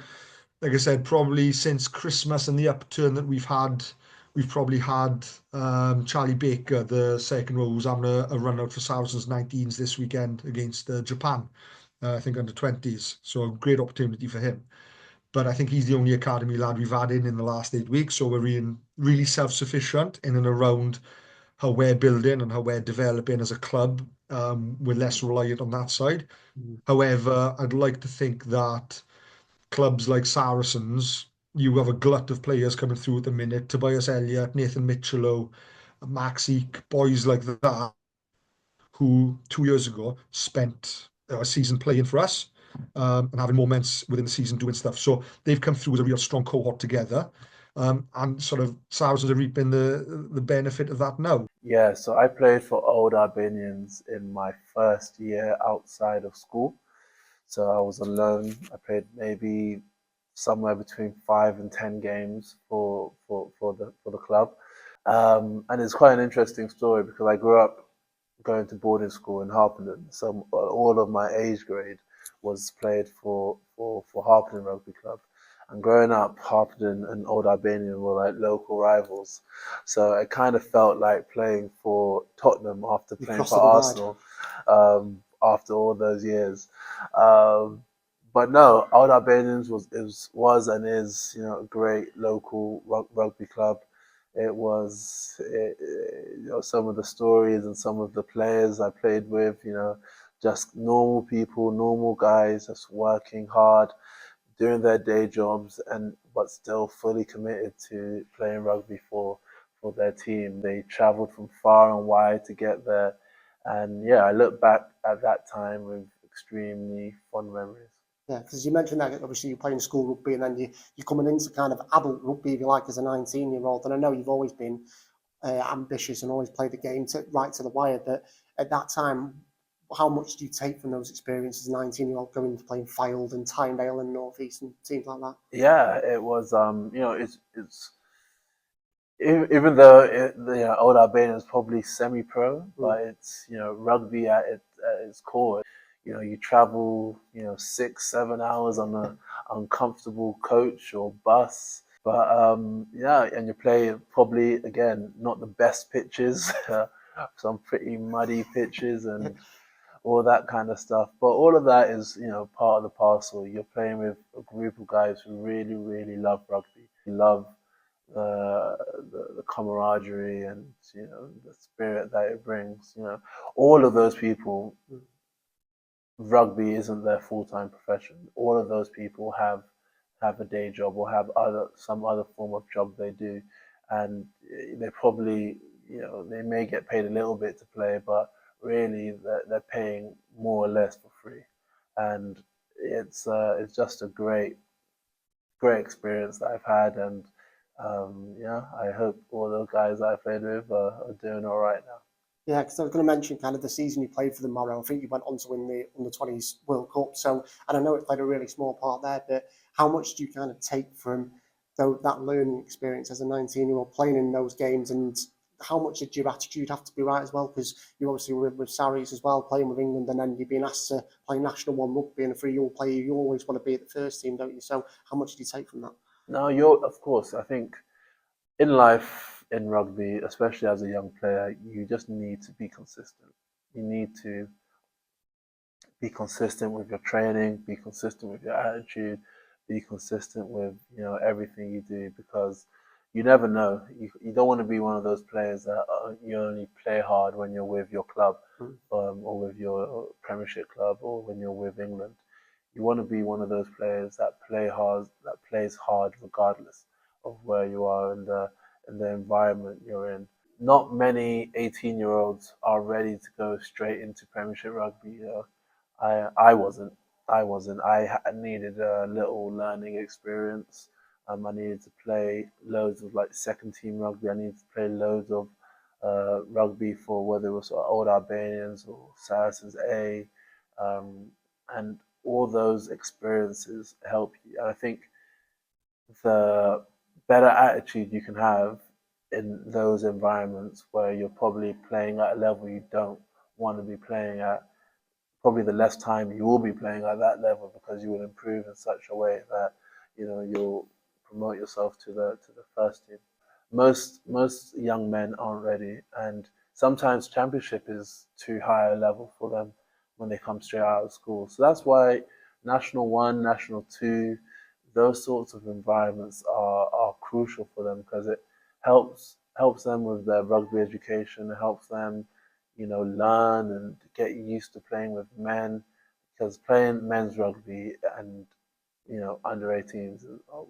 like I said, probably since Christmas and the upturn that we've probably had Charlie Baker, the second row, who's having a run out for Saracens 19s this weekend against Japan, I think under 20s. So a great opportunity for him. But I think he's the only academy lad we've had in the last 8 weeks. So we're really self-sufficient in and around how we're building and how we're developing as a club. We're less reliant on that side. However, I'd like to think that clubs like Saracens, you have a glut of players coming through at the minute. Tobias Elliott, Nathan Mitchellow, Max Eke, boys like that, who 2 years ago spent a season playing for us and having moments within the season doing stuff. So they've come through as a real strong cohort together. And sort of Saracens are reaping the benefit of that now. Yeah, so I played for Old Albanians in my first year outside of school. So I was on loan. I played maybe somewhere between 5 and 10 games for the club. And it's quite an interesting story because I grew up going to boarding school in Harpenden. So all of my age grade was played for Harpenden Rugby Club. And growing up, Harpenden and Old Albanian were like local rivals. So it kind of felt like playing for Tottenham after playing for Arsenal after all those years. But no, Old Albanians was and is, a great local rugby club. It was, some of the stories and some of the players I played with, just normal people, normal guys, just working hard, doing their day jobs, but still fully committed to playing rugby for their team. They travelled from far and wide to get there. And yeah, I look back at that time with extremely fond memories. Yeah, because you mentioned that obviously you're playing school rugby and then you're coming into kind of adult rugby, if you like, as a 19-year-old. And I know you've always been ambitious and always played the game right to the wire. But at that time, how much do you take from those experiences as a 19-year-old going to playing Fylde and Tynedale and North East and teams like that? Yeah, it was, it's even though Old Albania is probably semi-pro, but it's, rugby at its core. You travel, 6-7 hours on an uncomfortable coach or bus. But and you play probably, again, not the best pitches, some pretty muddy pitches and all that kind of stuff. But all of that is, part of the parcel. You're playing with a group of guys who really, really love rugby. You love the camaraderie and, the spirit that it brings. All of those people, rugby isn't their full-time profession. All of those people have a day job or have some other form of job they do and they probably, they may get paid a little bit to play, but really they're paying more or less for free, and it's just a great experience that I've had, and I hope all the guys that I played with are doing all right now. Yeah, because I was going to mention kind of the season you played for the Maro. I think you went on to win the Under-20s World Cup. So, and I know it played a really small part there, but how much do you kind of take from that learning experience as a 19-year-old playing in those games, and how much did your attitude have to be right as well? Because you obviously were with Sarries as well, playing with England, and then you're being asked to play National One Rugby, and for a young player, you always want to be at the first team, don't you? So how much did you take from that? No, of course, I think in life, in rugby, especially as a young player, you just need to be consistent. You need to be consistent with your training, be consistent with your attitude, be consistent with everything you do, because you never know. You don't want to be one of those players that you only play hard when you're with your club, or with your Premiership club, or when you're with England. You want to be one of those players that plays hard regardless of where you are in the environment you're in. Not many 18-year-olds are ready to go straight into Premiership rugby. I wasn't. I needed a little learning experience. I needed to play loads of second team rugby. I needed to play loads of rugby for whether it was Old Albanians or Saracens A, and all those experiences help you. And I think the better attitude you can have in those environments where you're probably playing at a level you don't want to be playing at, probably the less time you will be playing at that level, because you will improve in such a way that you'll promote yourself to the first team. Most young men aren't ready, and sometimes championship is too high a level for them when they come straight out of school. So that's why National 1, National 2, those sorts of environments are crucial for them, because it helps them with their rugby education. It helps them learn and get used to playing with men, because playing men's rugby and under 18s are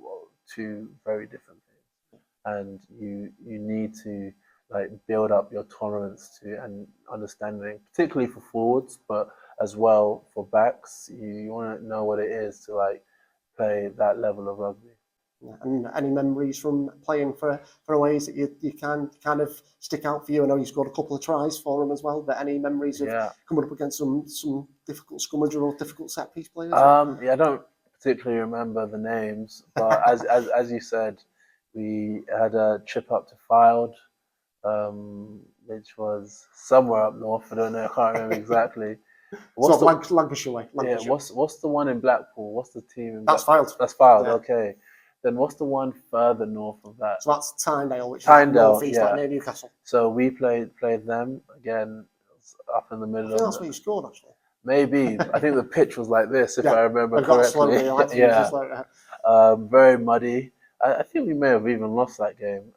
two very different things, and you need to build up your tolerance to and understanding, particularly for forwards, but as well for backs. You want to know what it is to play that level of rugby. And any memories from playing for Oways that you can kind of stick out for you? I know you scored a couple of tries for them as well, but any memories of coming up against some difficult scrummager or difficult set piece players? I don't particularly remember the names, but as you said, we had a trip up to Fylde, which was somewhere up north. I don't know. I can't remember exactly. Lancashire way. Yeah. What's the one in Blackpool? What's the team in That's Fylde. That's Fylde. Yeah. Okay. Then what's the one further north of that? So that's Tynedale, which is north-east, near Newcastle. So we played them again, up in the middle. I think that's where you scored, actually. Maybe. I think the pitch was like this, if I remember correctly. Very muddy. I think we may have even lost that game.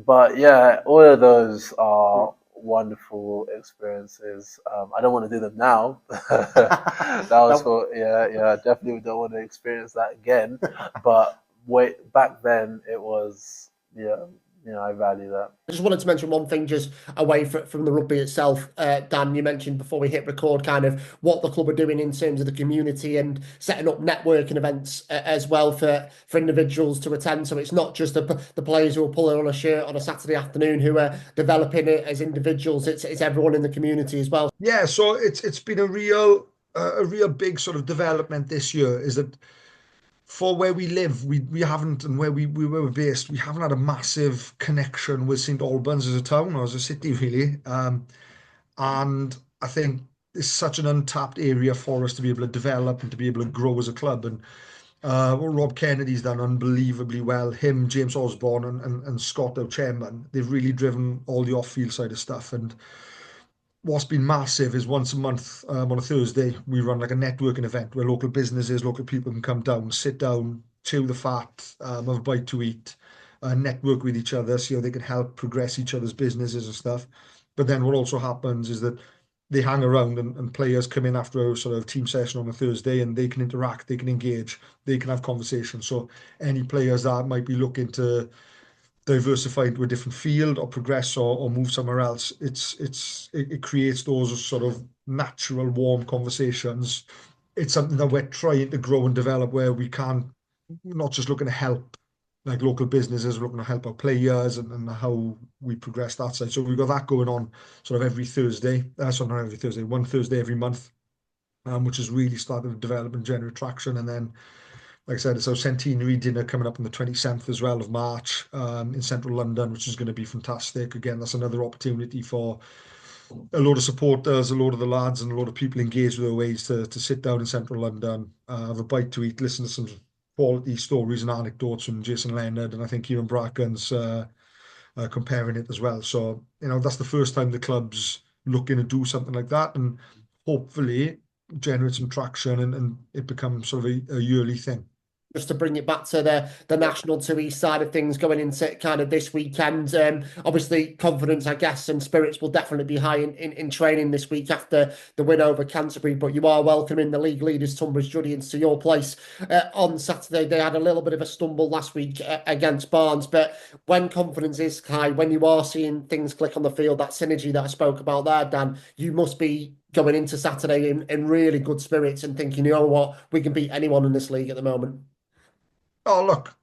But yeah, all of those are wonderful experiences. I don't want to do them now. That was definitely don't want to experience that again. But back then it was, I value that. I just wanted to mention one thing just away from the rugby itself. Dan, you mentioned before we hit record kind of what the club are doing in terms of the community and setting up networking events as well for individuals to attend. So it's not just the players who are pulling on a shirt on a Saturday afternoon who are developing it as individuals. It's everyone in the community as well. Yeah, so it's been a real big sort of development this year, is that for where we live, we haven't, and where we were based, we haven't had a massive connection with St Albans as a town or as a city, really. And I think it's such an untapped area for us to be able to develop and to be able to grow as a club. And Rob Kennedy's done unbelievably well. Him, James Osborne, and Scott, our chairman, they've really driven all the off-field side of stuff. And what's been massive is once a month on a Thursday, we run like a networking event where local businesses, local people can come down, sit down, chew the fat, have a bite to eat, network with each other, see how they can help progress each other's businesses and stuff. But then what also happens is that they hang around and players come in after a sort of team session on a Thursday, and they can interact, they can engage, they can have conversations. So any players that might be looking to diversify into a different field or progress or move somewhere else, it creates those sort of natural, warm conversations. It's something that we're trying to grow and develop, where we can not just looking to help like local businesses, we're looking to help our players and how we progress that side. So we've got that going on sort of every Thursday. Sorry, not every Thursday, one Thursday every month, which has really started to develop and generate traction. And then, like I said, it's our centenary dinner coming up on the 27th as well of March in central London, which is going to be fantastic. Again, that's another opportunity for a lot of supporters, a lot of the lads and a lot of people engaged with their ways to sit down in central London, have a bite to eat, listen to some quality stories and anecdotes from Jason Leonard, and I think Kieran Bracken's comparing it as well. So, that's the first time the club's looking to do something like that, and hopefully generate some traction and it becomes sort of a yearly thing. Just to bring it back to the National 2 East side of things going into kind of this weekend. Obviously, confidence, I guess, and spirits will definitely be high in training this week after the win over Canterbury. But you are welcoming the league leaders, Tonbridge Juddians, to your place on Saturday. They had a little bit of a stumble last week against Barnes. But when confidence is high, when you are seeing things click on the field, that synergy that I spoke about there, Dan, you must be going into Saturday in really good spirits and thinking, you know what, we can beat anyone in this league at the moment. Oh, look,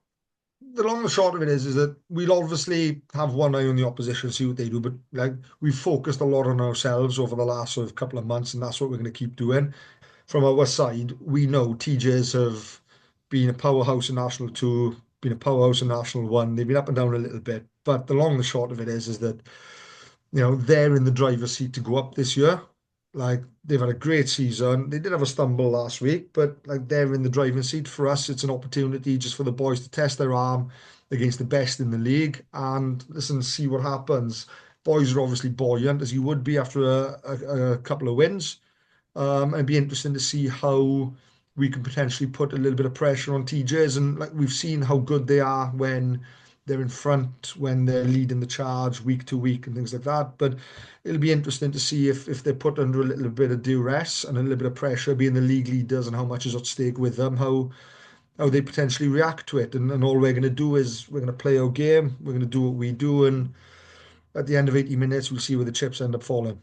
the long and short of it is that we'll obviously have one eye on the opposition, see what they do, but like we've focused a lot on ourselves over the last sort of couple of months, and that's what we're going to keep doing. From our side, we know TJs have been a powerhouse in National 2, been a powerhouse in National 1. They've been up and down a little bit, but the long and short of it is that they're in the driver's seat to go up this year. Like, they've had a great season. They did have a stumble last week, but like they're in the driving seat. For us, it's an opportunity just for the boys to test their arm against the best in the league and listen, see what happens. Boys are obviously buoyant, as you would be after a couple of wins. And it'd be interesting to see how we can potentially put a little bit of pressure on TJs. And like we've seen how good they are when they're in front, when they're leading the charge week to week and things like that. But it'll be interesting to see if they're put under a little bit of duress and a little bit of pressure, being the league leaders and how much is at stake with them, how they potentially react to it. And all we're going to do is we're going to play our game, we're going to do what we do, and at the end of 80 minutes, we'll see where the chips end up falling.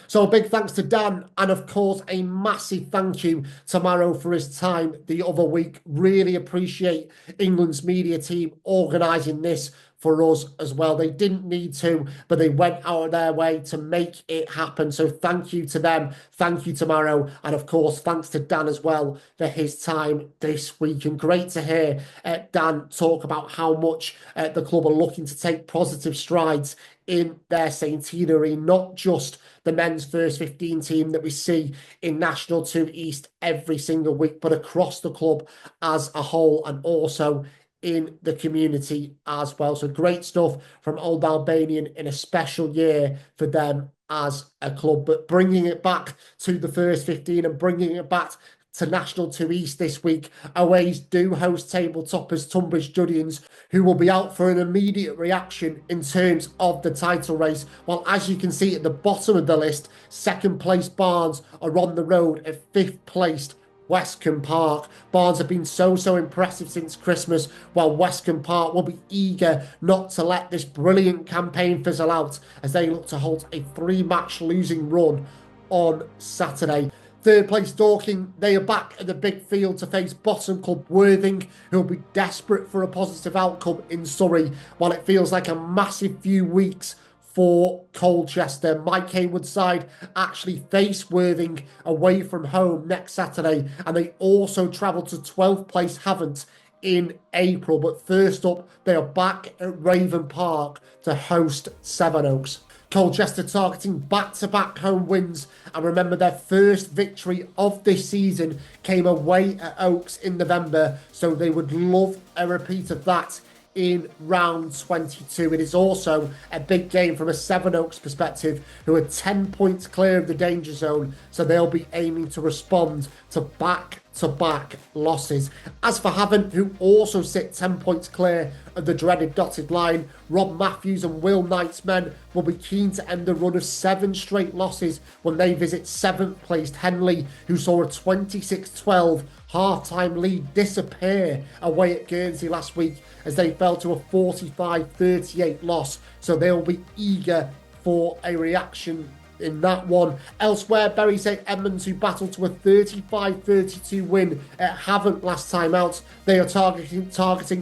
So a big thanks to Dan, and of course a massive thank you to Maro for his time the other week. Really appreciate England's media team organising this for us as well. They didn't need to, but they went out of their way to make it happen. So thank you to them. Thank you to Maro. And of course, thanks to Dan as well for his time this week. And great to hear Dan talk about how much the club are looking to take positive strides in their centenary, not just the men's first 15 team that we see in National 2 East every single week, but across the club as a whole and also in the community as well. So great stuff from Old Albanian in a special year for them as a club, but bringing it back to the first 15 and bringing it back to National 2 East this week. Oways do host table toppers Tonbridge Juddians, who will be out for an immediate reaction in terms of the title race. Well, as you can see at the bottom of the list, second place Barnes are on the road at fifth placed Westcombe Park. Barnes have been so impressive since Christmas, while Westcombe Park will be eager not to let this brilliant campaign fizzle out as they look to halt a 3-match losing run on Saturday. Third place Dorking, they are back at the big field to face bottom club Worthing, who will be desperate for a positive outcome in Surrey, while it feels like a massive few weeks for Colchester. Mike Haywood's side actually face Worthing away from home next Saturday, and they also travel to 12th place Havant in April. But first up, they are back at Raven Park to host Sevenoaks. Colchester targeting back-to-back home wins, and remember their first victory of this season came away at Oaks in November, so they would love a repeat of that in round 22. It is also a big game from a Sevenoaks perspective, who are 10 points clear of the danger zone, so they'll be aiming to respond to back back-to-back losses. As for Havant, who also sit 10 points clear of the dreaded dotted line, Rob Matthews and Will Knight's men will be keen to end a run of 7 straight losses when they visit 7th placed Henley, who saw a 26-12 half-time lead disappear away at Guernsey last week as they fell to a 45-38 loss. So they'll be eager for a reaction in that one. Elsewhere, Bury St Edmunds, who battled to a 35-32 win at Havant last time out, they are targeting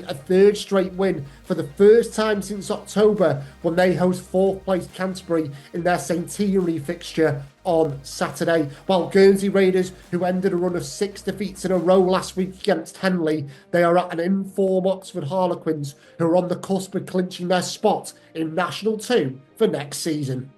a 3rd straight win for the first time since October when they host 4th place Canterbury in their centenary fixture on Saturday. While Guernsey Raiders, who ended a run of 6 defeats in a row last week against Henley, they are at an in-form Oxford Harlequins, who are on the cusp of clinching their spot in National 2 for next season.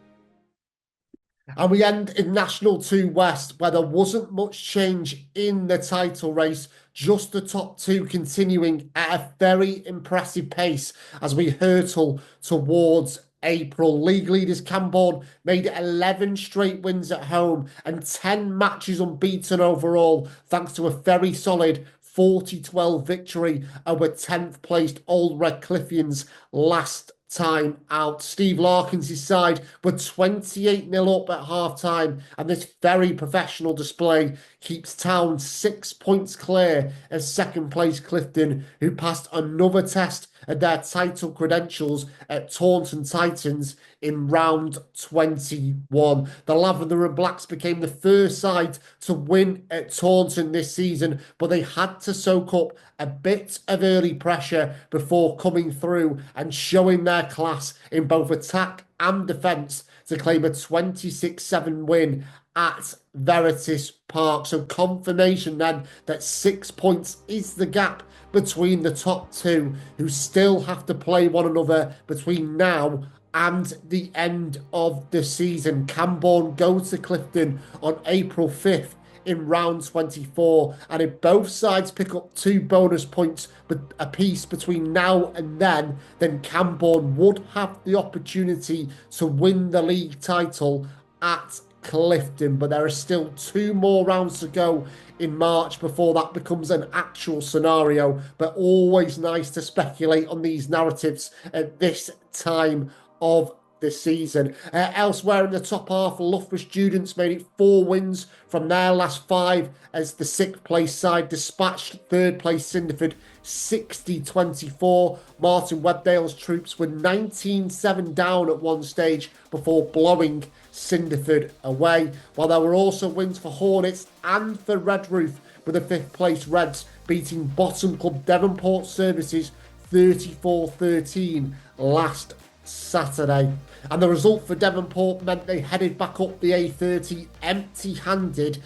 And we end in National 2 West, where there wasn't much change in the title race, just the top 2 continuing at a very impressive pace as we hurtle towards April. League leaders Camborne made it 11 straight wins at home and 10 matches unbeaten overall, thanks to a very solid 40-12 victory over 10th placed Old Redcliffians last time out. Steve Larkins' side were 28-0 up at half-time, and this very professional display keeps Town 6 points clear of 2nd place Clifton, who passed another test at their title credentials at Taunton Titans in round 21. The Lavender and Blacks became the first side to win at Taunton this season, but they had to soak up a bit of early pressure before coming through and showing their class in both attack and defence to claim a 26-7 win at Veritas Park. So confirmation then that 6 points is the gap between the top 2, who still have to play one another between now and the end of the season. Camborne go to Clifton on April 5th in round 24, and if both sides pick up 2 bonus points apiece between now and then Camborne would have the opportunity to win the league title at Clifton. But there are still 2 more rounds to go in March before that becomes an actual scenario, but always nice to speculate on these narratives at this time of the season. Elsewhere in the top half, Loughborough Students made it 4 wins from their last 5 as the 6th place side dispatched 3rd place Cinderford 60-24. Martin Webdale's troops were 19-7 down at one stage before blowing Cinderford away, while there were also wins for Hornets and for Redruth, with the 5th place Reds beating bottom club Devonport Services 34-13 last Saturday. And the result for Devonport meant they headed back up the A30 empty-handed,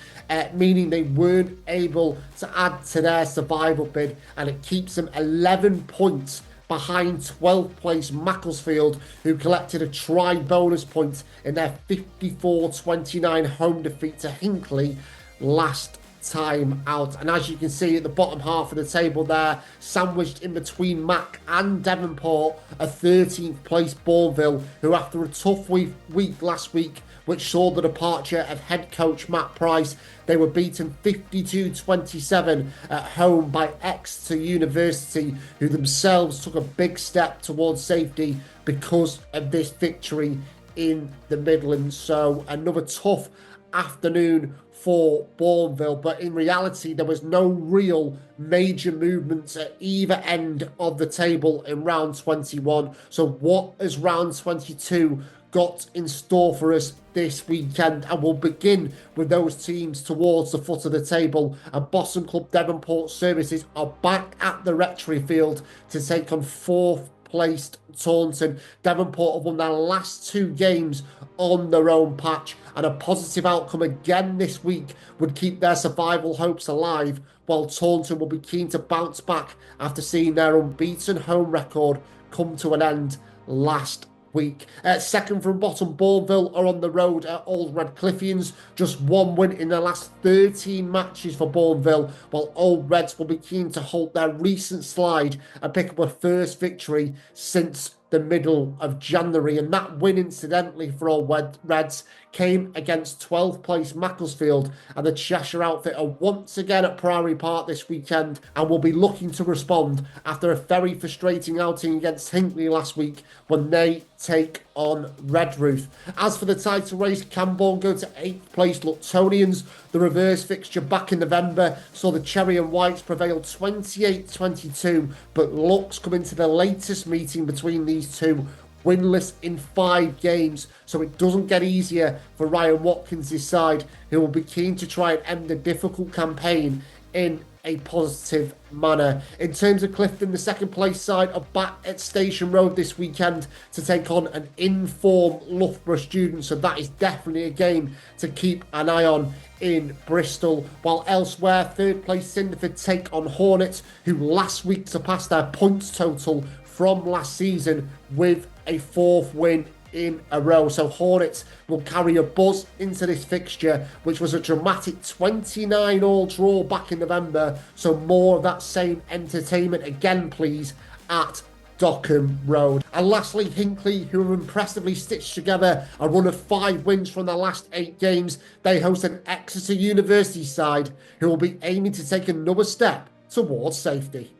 meaning they weren't able to add to their survival bid, and it keeps them 11 points behind 12th place Macclesfield, who collected a try bonus point in their 54-29 home defeat to Hinckley last time out. And as you can see at the bottom half of the table there, sandwiched in between Mac and Devonport, a 13th place Bourneville, who after a tough week last week, which saw the departure of head coach Matt Price, they were beaten 52-27 at home by Exeter University, who themselves took a big step towards safety because of this victory in the Midlands. So another tough afternoon for Bourneville, but in reality there was no real major movements at either end of the table in round 21. So what has round 22 got in store for us this weekend? And we'll begin with those teams towards the foot of the table. And Bottom Club Devonport Services are back at the Rectory Field to take on 4th placed Taunton. Devonport have won their last 2 games on their own patch, and a positive outcome again this week would keep their survival hopes alive, while Taunton will be keen to bounce back after seeing their unbeaten home record come to an end last week. Second from bottom, Bourneville are on the road at Old Redcliffians. Just 1 win in their last 13 matches for Bourneville, while Old Reds will be keen to halt their recent slide and pick up a first victory since the middle of January. And that win, incidentally, for all Reds came against 12th place Macclesfield, and the Cheshire outfit are once again at Priory Park this weekend and will be looking to respond after a very frustrating outing against Hinckley last week when they take on Redruth. As for the title race, Camborne go to 8th place Luctonians. The reverse fixture back in November saw the Cherry and Whites prevail 28-22, but Lux come into the latest meeting between these two winless in 5 games, so it doesn't get easier for Ryan Watkins' side, who will be keen to try and end the difficult campaign in a positive manner. In terms of Clifton, the second place side are back at Station Road this weekend to take on an in-form Loughborough student, so that is definitely a game to keep an eye on in Bristol. While elsewhere, third place Cinderford take on Hornets, who last week surpassed their points total from last season with a 4th win in a row. So Hornets will carry a buzz into this fixture, which was a dramatic 29-all draw back in November. So more of that same entertainment again, please, at Dockham Road. And lastly, Hinckley, who have impressively stitched together a run of 5 wins from their last 8 games. They host an Exeter University side who will be aiming to take another step towards safety.